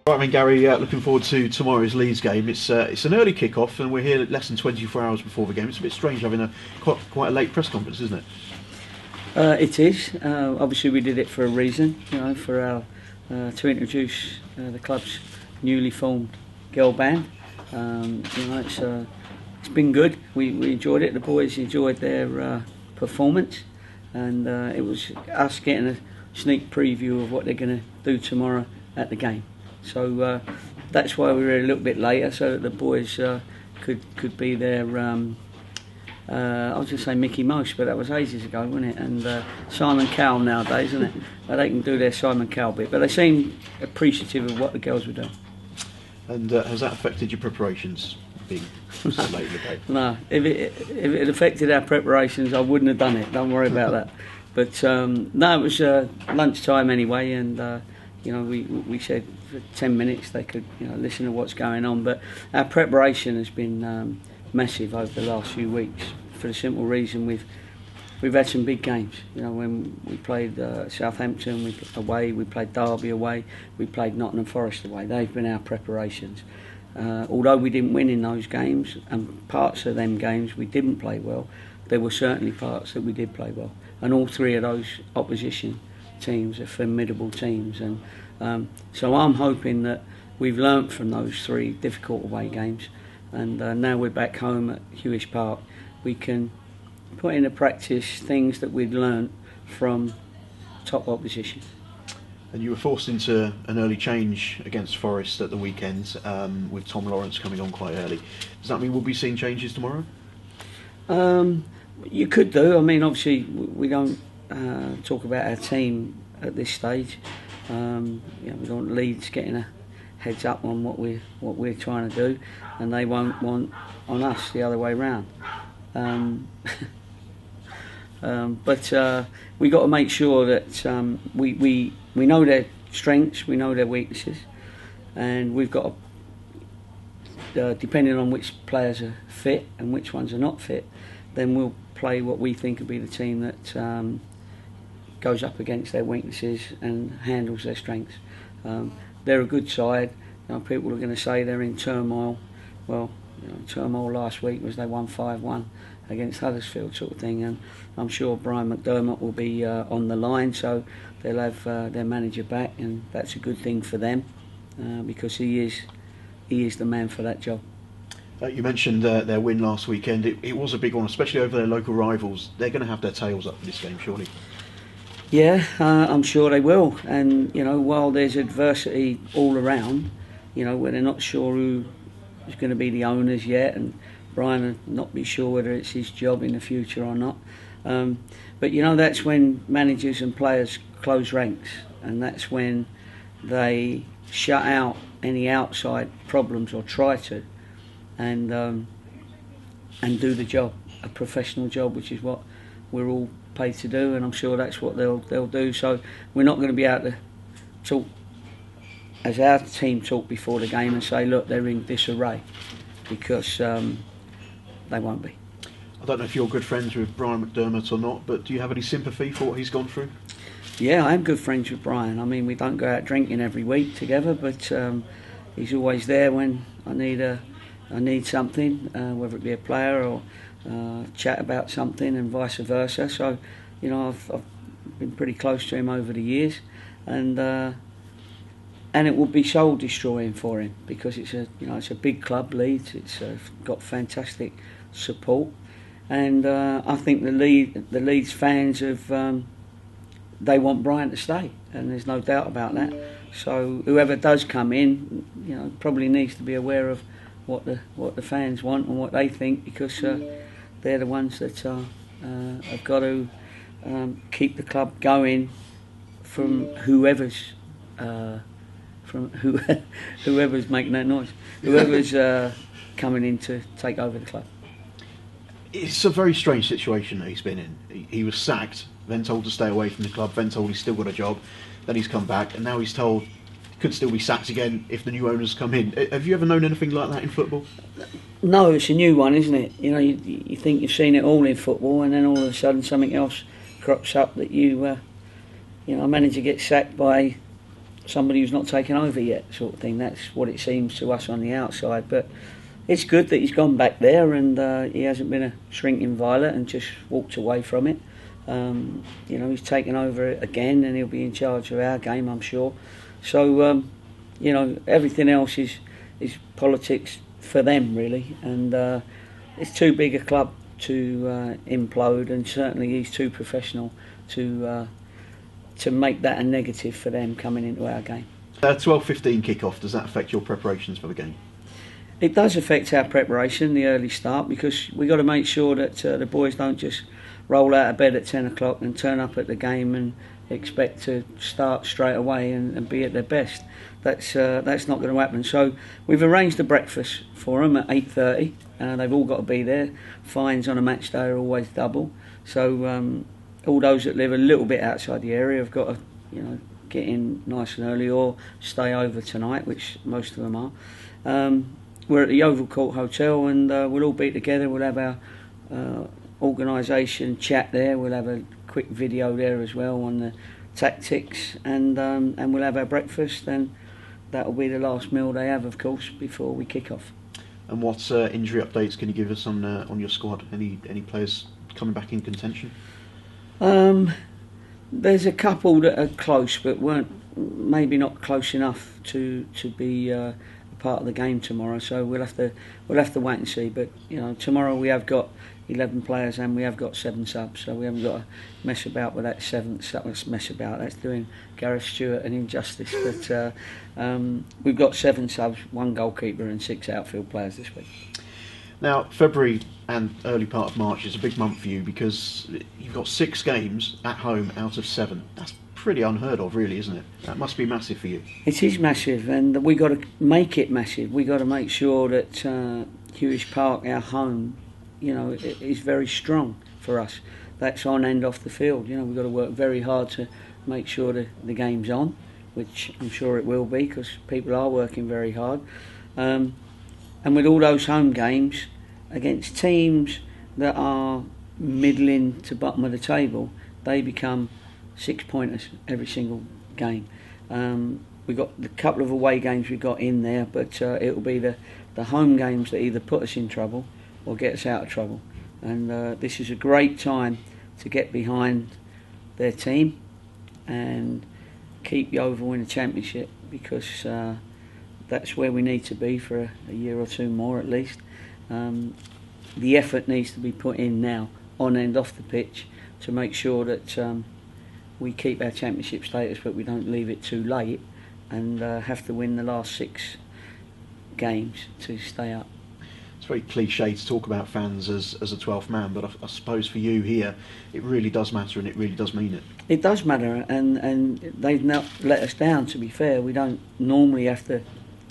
Right then, Gary, looking forward to tomorrow's Leeds game. It's an early kick-off and we're here less than 24 hours before the game. It's a bit strange having quite a late press conference, isn't it? It is. Obviously we did it for a reason, for our to introduce the club's newly formed girl band. It's been good. We enjoyed it. The boys enjoyed their performance, and it was us getting a sneak preview of what they're going to do tomorrow at the game. So that's why we were a little bit later, so that the boys could be there. I was going to say Mickey Mouse, but that was ages ago, wasn't it? And Simon Cowell nowadays, isn't it? They can do their Simon Cowell bit, but they seem appreciative of what the girls were doing. And has that affected your preparations, being so late in the day? No, if it had affected our preparations, I wouldn't have done it. Don't worry about that. But no, it was lunchtime anyway, and we said for 10 minutes they could listen to what's going on. But our preparation has been massive over the last few weeks, for the simple reason we've had some big games. When we played Southampton away, we played Derby away, we played Nottingham Forest away. They've been our preparations. Although we didn't win in those games, and parts of them games we didn't play well, there were certainly parts that we did play well. And all three of those opposition teams are formidable teams. And so I'm hoping that we've learnt from those three difficult away games. And now we're back home at Huish Park, we can put into practice things that we'd learnt from top opposition. And you were forced into an early change against Forest at the weekend, with Tom Lawrence coming on quite early. Does that mean we'll be seeing changes tomorrow? You could do. I mean, obviously we don't talk about our team at this stage. We don't want Leeds getting a heads up on what we're trying to do, and they won't want on us the other way round. But we got to make sure that we know their strengths, we know their weaknesses, and we've got to, depending on which players are fit and which ones are not fit, then we'll play what we think will be the team that goes up against their weaknesses and handles their strengths. They're a good side. People are going to say they're in turmoil. Well, turmoil last week was they won 5-1 against Huddersfield, sort of thing, and I'm sure Brian McDermott will be on the line, so they'll have their manager back, and that's a good thing for them because he is the man for that job. You mentioned their win last weekend. It was a big one, especially over their local rivals. They're going to have their tails up for this game, surely. Yeah, I'm sure they will. And while there's adversity all around, where they're not sure who is going to be the owners yet, and Brian will not be sure whether it's his job in the future or not. But that's when managers and players close ranks, and that's when they shut out any outside problems, or try to, and do the job, a professional job, which is what we're all paid to do, and I'm sure that's what they'll do. So we're not going to be able to talk as our team talk before the game and say, look, they're in disarray, because they won't be. I don't know if you're good friends with Brian McDermott or not, but do you have any sympathy for what he's gone through? Yeah, I am good friends with Brian. I mean, we don't go out drinking every week together, but he's always there when I need something, whether it be a player or chat about something, and vice versa. So, I've been pretty close to him over the years, and it will be soul destroying for him, because it's a big club, Leeds. It's got fantastic support, and I think the Leeds fans they want Brian to stay, and there's no doubt about that. So whoever does come in, probably needs to be aware of what the fans want and what they think, because they're the ones that have got to keep the club going from whoever's making that noise, whoever's coming in to take over the club. It's a very strange situation that he's been in. He was sacked, then told to stay away from the club, then told he's still got a job, then he's come back, and now he's told he could still be sacked again if the new owners come in. Have you ever known anything like that in football? No, it's a new one, isn't it? You think you've seen it all in football, and then all of a sudden something else crops up that a manager gets sacked by somebody who's not taken over yet, sort of thing. That's what it seems to us on the outside. But it's good that he's gone back there and he hasn't been a shrinking violet and just walked away from it. He's taken over it again and he'll be in charge of our game, I'm sure. So, everything else is politics for them, really. And it's too big a club to implode, and certainly he's too professional to make that a negative for them coming into our game. 12:15 kick-off, does that affect your preparations for the game? It does affect our preparation, the early start, because we've got to make sure that the boys don't just roll out of bed at 10 o'clock and turn up at the game and expect to start straight away and be at their best. That's not going to happen. So we've arranged a breakfast for them at 8:30. They've all got to be there. Fines on a match day are always double. So all those that live a little bit outside the area have got to, get in nice and early or stay over tonight, which most of them are. We're at the Yeovil Court Hotel and we'll all be together. We'll have our organisation chat there. We'll have a quick video there as well on the tactics, and we'll have our breakfast, and that'll be the last meal they have, of course, before we kick off. And what injury updates can you give us on your squad? Any players coming back in contention? There's a couple that are close, but weren't maybe not close enough to be a part of the game tomorrow. So we'll have to wait and see. But tomorrow we have got 11 players and we have got 7 subs, so we haven't got to mess about with that 7th. Mess about. That's doing Gareth Stewart an injustice. But we've got 7 subs, 1 goalkeeper, and 6 outfield players this week. Now, February and early part of March is a big month for you because you've got 6 games at home out of 7. That's pretty unheard of, really, isn't it? That must be massive for you. It is massive, and we've got to make it massive. We've got to make sure that Huish Park, our home, is very strong for us. That's on and off the field. We've got to work very hard to make sure that the game's on, which I'm sure it will be because people are working very hard. And with all those home games against teams that are middling to bottom of the table, they become 6-pointers every single game. We've got the couple of away games we've got in there, but it'll be the home games that either put us in trouble or get us out of trouble. And this is a great time to get behind their team and keep Yeovil in the Championship, because that's where we need to be for a year or 2 more at least. The effort needs to be put in now, on and off the pitch, to make sure that we keep our Championship status, but we don't leave it too late and have to win the last 6 games to stay up. It's very cliche to talk about fans as a 12th man, but I suppose for you here, it really does matter and it really does mean it. It does matter, and they've not let us down, to be fair. We don't normally have to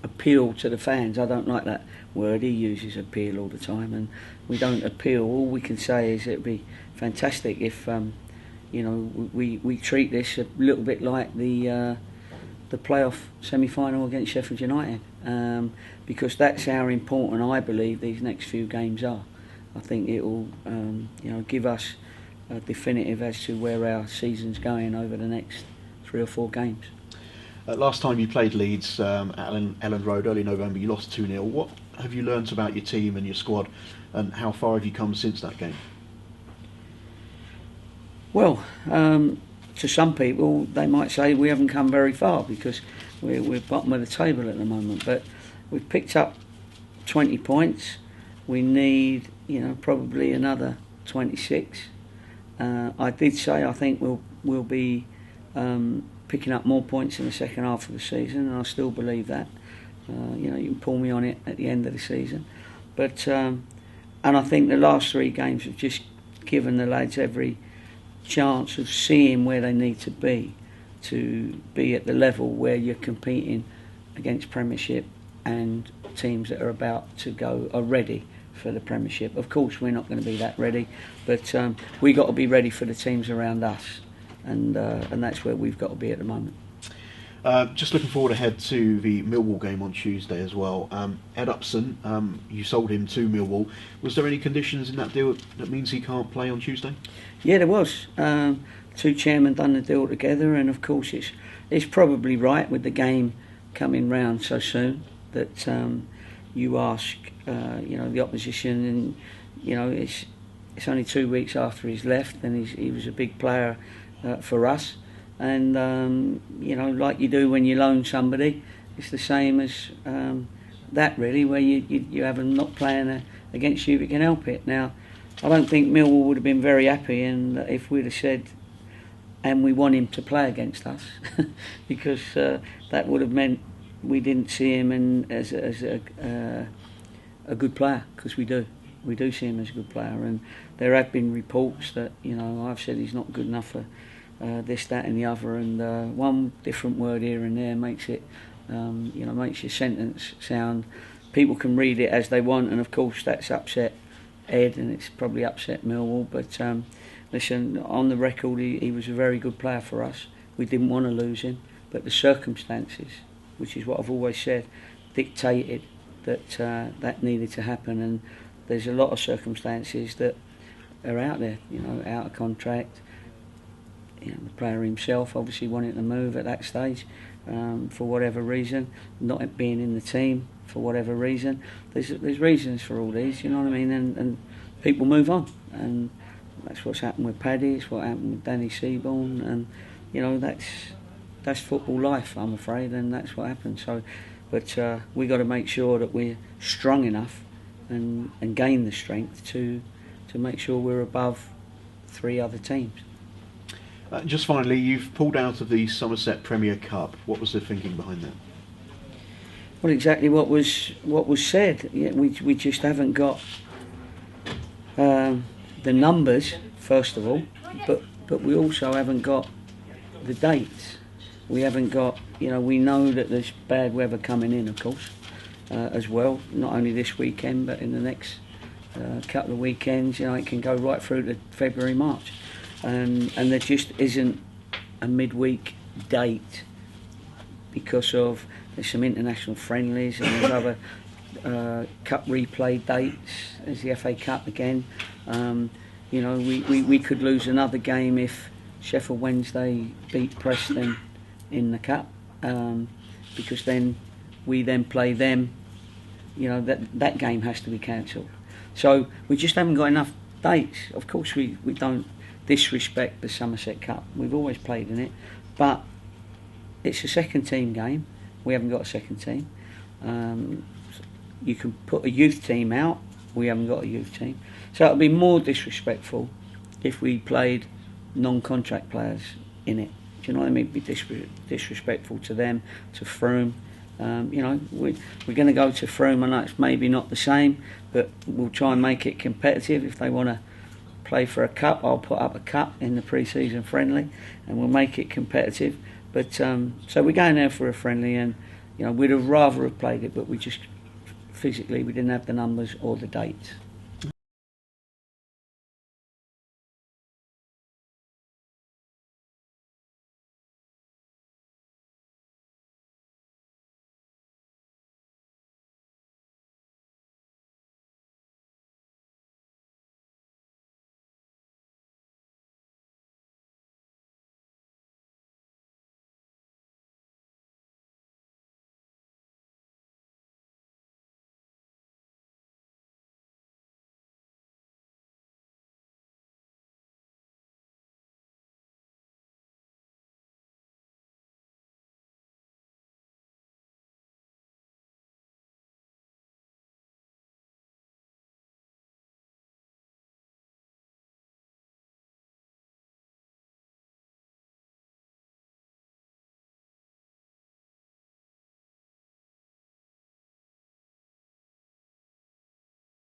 appeal to the fans. I don't like that word. He uses appeal all the time, and we don't appeal. All we can say is it'd be fantastic if we treat this a little bit like the playoff semi-final against Sheffield United, because that's how important I believe these next few games are. I think it will give us a definitive as to where our season's going over the next 3 or 4 games. Last time you played Leeds at Elland Road, early November, you lost 2-0. What have you learnt about your team and your squad, and how far have you come since that game? Well, to some people, they might say we haven't come very far because we're bottom of the table at the moment. But we've picked up 20 points. We need, probably another 26. I did say I think we'll be picking up more points in the second half of the season, and I still believe that. You can pull me on it at the end of the season, but and I think the last 3 games have just given the lads every chance of seeing where they need to be at the level where you're competing against Premiership and teams that are about to go are ready for the Premiership. Of course, we're not going to be that ready, but we got to be ready for the teams around us, and that's where we've got to be at the moment. Just looking forward ahead to the Millwall game on Tuesday as well. Ed Upson, you sold him to Millwall. Was there any conditions in that deal that means he can't play on Tuesday? Yeah, there was. two chairmen done the deal together, and of course it's probably right with the game coming round so soon that you ask the opposition, and it's only 2 weeks after he's left, and he was a big player for us, and like you do when you loan somebody, it's the same as that really, where you have them not playing against you if you can help it. Now, I don't think Millwall would have been very happy and if we'd have said, and we want him to play against us, because that would have meant we didn't see him as a good player, because we do see him as a good player, and there have been reports that I've said he's not good enough for this, that, and the other, and one different word here and there makes it, makes your sentence sound. People can read it as they want, and of course that's upset Ed, and it's probably upset Millwall. But listen, on the record, he was a very good player for us. We didn't want to lose him, but the circumstances, which is what I've always said, dictated that that needed to happen. And there's a lot of circumstances that are out there, out of contract. The player himself obviously wanted to move at that stage for whatever reason, not being in the team for whatever reason. There's reasons for all these, you know what I mean, and people move on, and that's what's happened with Paddy, it's what happened with Danny Seaborn, and that's football life, I'm afraid, and that's what happened. So, but we got to make sure that we're strong enough and gain the strength to make sure we're above 3 other teams. Just finally, you've pulled out of the Somerset Premier Cup. What was the thinking behind that? Well, exactly what was said. Yeah, we just haven't got the numbers, first of all, but we also haven't got the dates. We haven't got, we know that there's bad weather coming in, of course, as well. Not only this weekend, but in the next couple of weekends. It can go right through to February, March. And there just isn't a midweek date because of there's some international friendlies and there's other cup replay dates. There's the FA Cup again. We could lose another game if Sheffield Wednesday beat Preston in the cup, because then we play them. That game has to be cancelled. So we just haven't got enough dates. Of course we don't disrespect the Somerset Cup. We've always played in it, but it's a second team game. We haven't got a second team. You can put a youth team out. We haven't got a youth team. So it would be more disrespectful if we played non-contract players in it. Do you know what I mean? It'd be disrespectful to them, to Froome. We're going to go to Froome. I know it's maybe not the same, but we'll try and make it competitive. If they want to play for a cup, I'll put up a cup in the pre-season friendly, and we'll make it competitive. But so we're going there for a friendly, and we'd have rather have played it, but we just physically we didn't have the numbers or the dates.